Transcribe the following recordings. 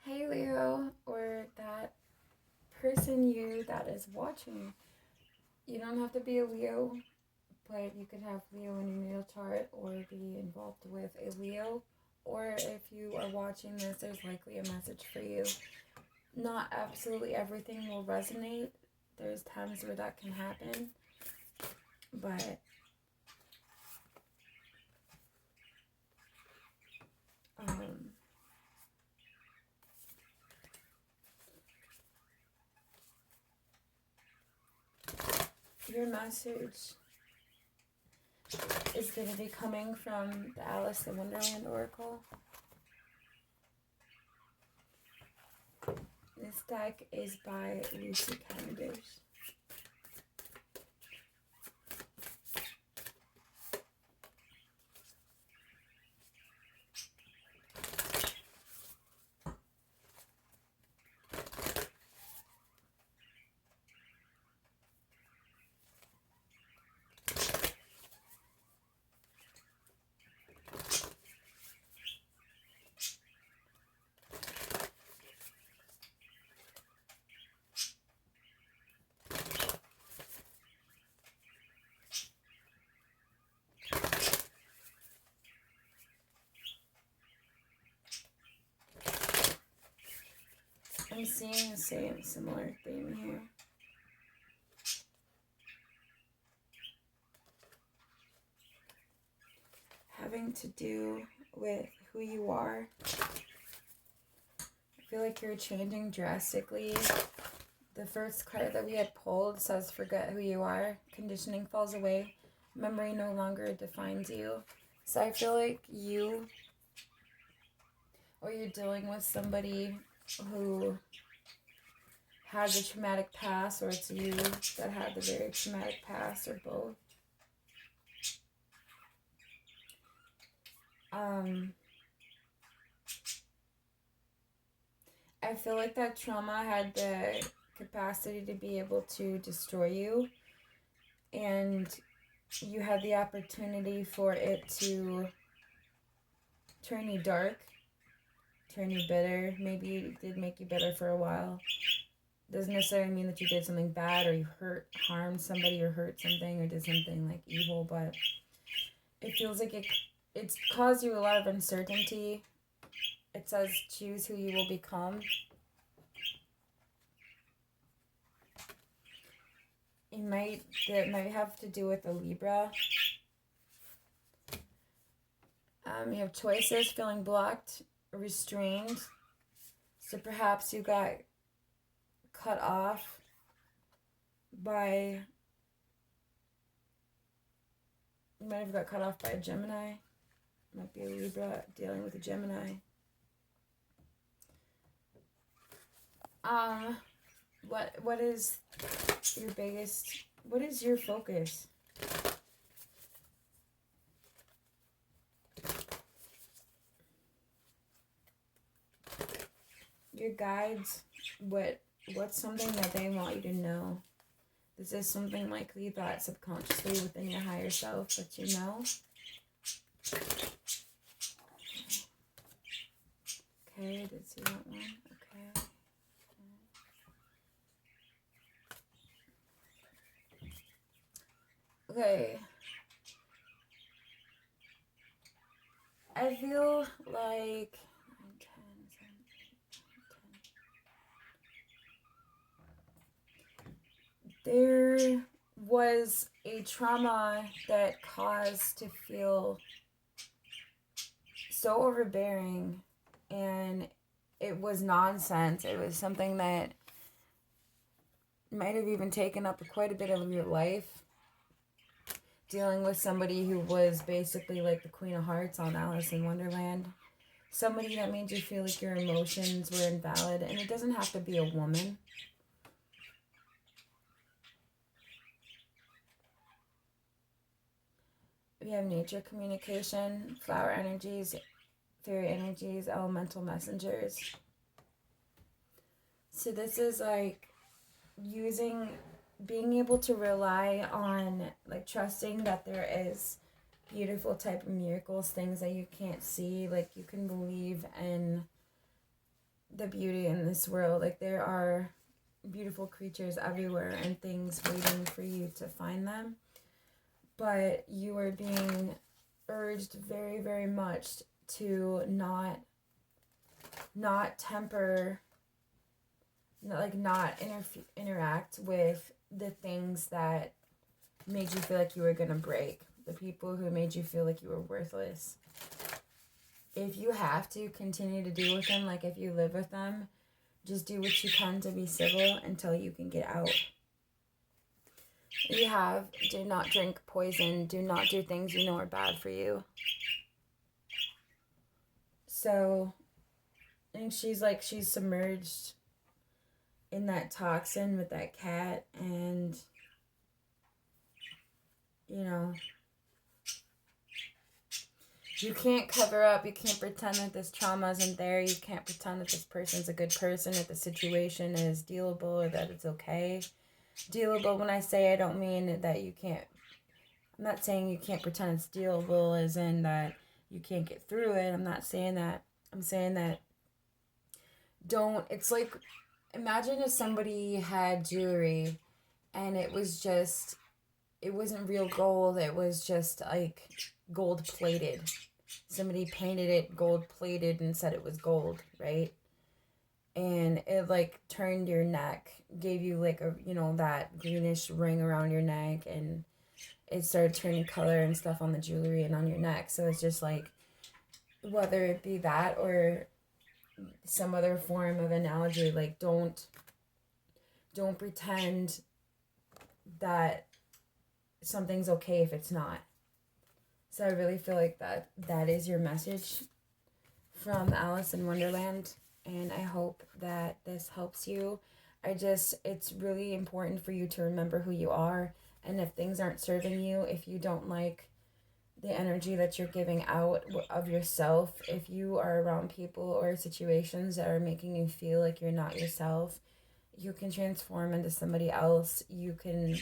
Hey Leo, or that person you that is watching. You don't have to be a Leo, but you could have Leo in your natal chart or be involved with a Leo. Or if you are watching this, there's likely a message for you. Not absolutely everything will resonate. There's times where that can happen, but um, your message is going to be coming from the Alice the Wonderland Oracle. This deck is by Cavendish. I'm seeing the same similar theme here. Having to do with who you are. I feel like you're changing drastically. The first card that we had pulled says forget who you are. Conditioning falls away. Memory no longer defines you. So I feel like you, or you're dealing with somebody who has a traumatic past, or it's you that had the very traumatic past, or both. I feel like that trauma had the capacity to be able to destroy you, and you had the opportunity for it to turn you dark, turn you bitter. Maybe it did make you bitter for a while. Doesn't necessarily mean that you did something bad or you harmed somebody or hurt something or did something like evil, but it feels like it's caused you a lot of uncertainty. It says choose who you will become. That might have to do with a Libra. You have choices, feeling blocked, restrained. So perhaps you got cut off by, you might have got cut off by a Gemini. Might be a Libra dealing with a Gemini. What is your biggest, what is your focus? Your guides, what's something that they want you to know? Is this something likely you thought subconsciously within your higher self that you know? Okay, I did see that one. Okay. Okay. I feel like 9, 10, 10. There was a trauma that caused to feel so overbearing, and it was nonsense. It was something that might have even taken up quite a bit of your life. Dealing with somebody who was basically like the Queen of Hearts on Alice in Wonderland. Somebody that made you feel like your emotions were invalid, and it doesn't have to be a woman. We have nature communication, flower energies, fairy energies, elemental messengers. So this is like being able to rely on, like, trusting that there is beautiful type of miracles, things that you can't see. Like, you can believe in the beauty in this world. Like, there are beautiful creatures everywhere and things waiting for you to find them. But you are being urged very, very much to not temper, not interact with the things that made you feel like you were going to break. The people who made you feel like you were worthless. If you have to continue to deal with them, like if you live with them, just do what you can to be civil until you can get out. Do not drink poison. Do not do things you know are bad for you. So, and she's submerged in that toxin with that cat, and, you know, you can't cover up, you can't pretend that this trauma isn't there, you can't pretend that this person's a good person, that the situation is dealable, or that it's okay. Dealable, when I say, I don't mean that you can't, I'm not saying you can't pretend it's dealable as in that you can't get through it. I'm not saying that. I'm saying that it's like, imagine if somebody had jewelry and it wasn't real gold, it was just like gold plated. Somebody painted it gold plated and said it was gold, right? And it like turned your neck, gave you like a, that greenish ring around your neck, and it started turning color and stuff on the jewelry and on your neck. So it's just like, whether it be that or some other form of analogy, like don't pretend that something's okay if it's not. So I really feel like that is your message from Alice in Wonderland, and I hope that this helps you. It's really important for you to remember who you are, and if things aren't serving you, if you don't like the energy that you're giving out of yourself, if you are around people or situations that are making you feel like you're not yourself, you can transform into somebody else. You can,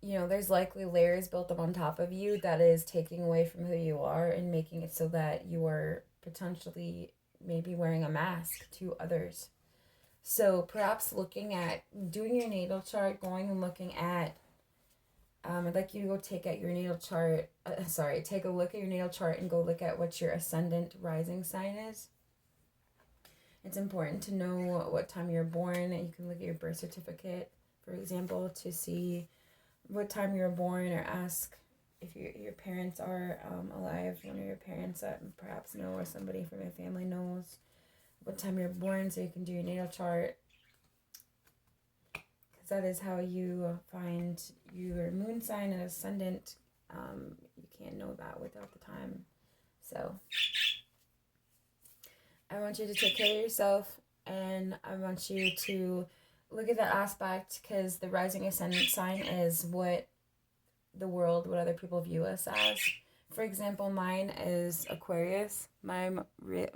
there's likely layers built up on top of you that is taking away from who you are and making it so that you are potentially maybe wearing a mask to others. So perhaps looking at doing your natal chart, going and looking at, I'd like you to go take a look at your natal chart and go look at what your ascendant rising sign is. It's important to know what time you're born. You can look at your birth certificate, for example, to see what time you were born, or ask if your parents are alive, one of your parents that perhaps know, or somebody from your family knows what time you're born, so you can do your natal chart. Because that is how you find your moon sign and ascendant. You can't know that without the time. So I want you to take care of yourself, and I want you to look at that aspect, because the rising ascendant sign is what other people view us as. For example, mine is Aquarius, my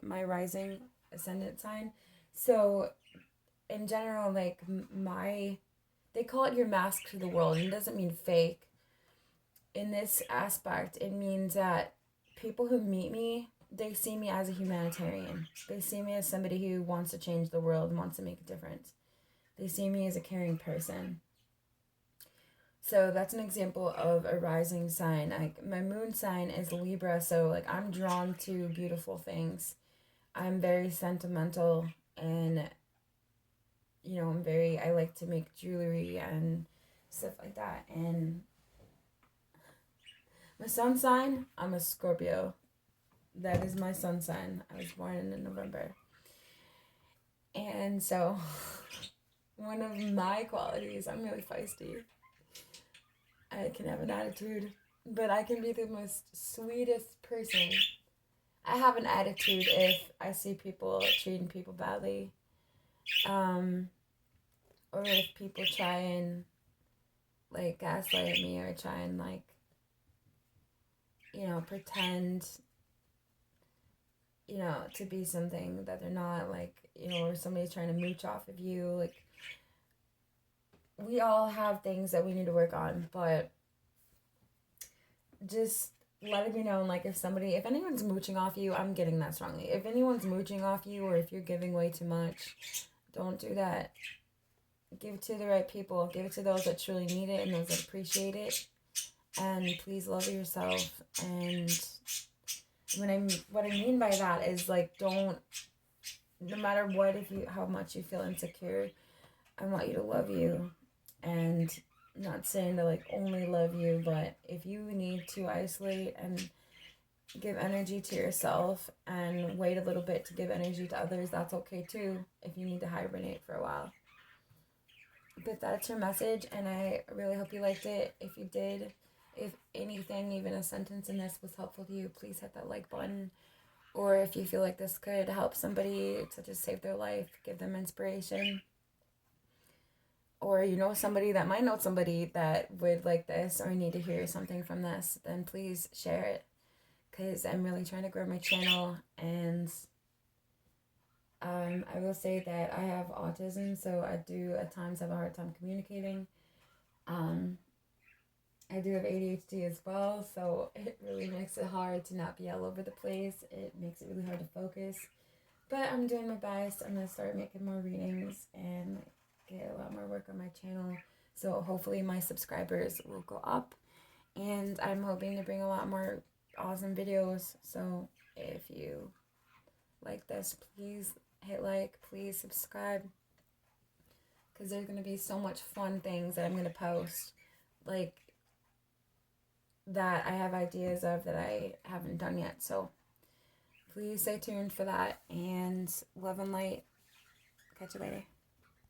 rising ascendant sign. So in general, like they call it your mask to the world, and it doesn't mean fake. In this aspect, it means that people who meet me, they see me as a humanitarian. They see me as somebody who wants to change the world and wants to make a difference. They see me as a caring person. So that's an example of a rising sign. Like, my moon sign is Libra, so like I'm drawn to beautiful things. I'm very sentimental, and I like to make jewelry and stuff like that. And my sun sign, I'm a Scorpio. That is my sun sign. I was born in November. And so one of my qualities, I'm really feisty. I can have an attitude, but I can be the most sweetest person. I have an attitude if I see people treating people badly, or if people try and like gaslight me, or try and like, pretend, to be something that they're not, like, or somebody's trying to mooch off of you. Like, we all have things that we need to work on, but just let it be known, like, if anyone's mooching off you, I'm getting that strongly. If anyone's mooching off you, or if you're giving way too much, don't do that. Give it to the right people. Give it to those that truly need it and those that appreciate it. And please love yourself. And what I mean by that is, like, don't, no matter what, how much you feel insecure, I want you to love you. And not saying to, like, only love you, but if you need to isolate and give energy to yourself and wait a little bit to give energy to others, that's okay too, if you need to hibernate for a while. But that's your message, and I really hope you liked it. If you did, if anything, even a sentence in this was helpful to you, please hit that like button. Or if you feel like this could help somebody to just save their life, give them inspiration, or you know somebody that might know somebody that would like this or need to hear something from this, then please share it, because I'm really trying to grow my channel. And I will say that I have autism, so I do at times have a hard time communicating. I do have ADHD as well, so it really makes it hard to not be all over the place. It makes it really hard to focus. But I'm doing my best. I'm going to start making more readings and get a lot more work on my channel. So hopefully my subscribers will go up. And I'm hoping to bring a lot more awesome videos. So if you like this, please hit like, please subscribe. Because there's going to be so much fun things that I'm going to post. Like, that I have ideas of that I haven't done yet. So please stay tuned for that. And love and light. Catch you later.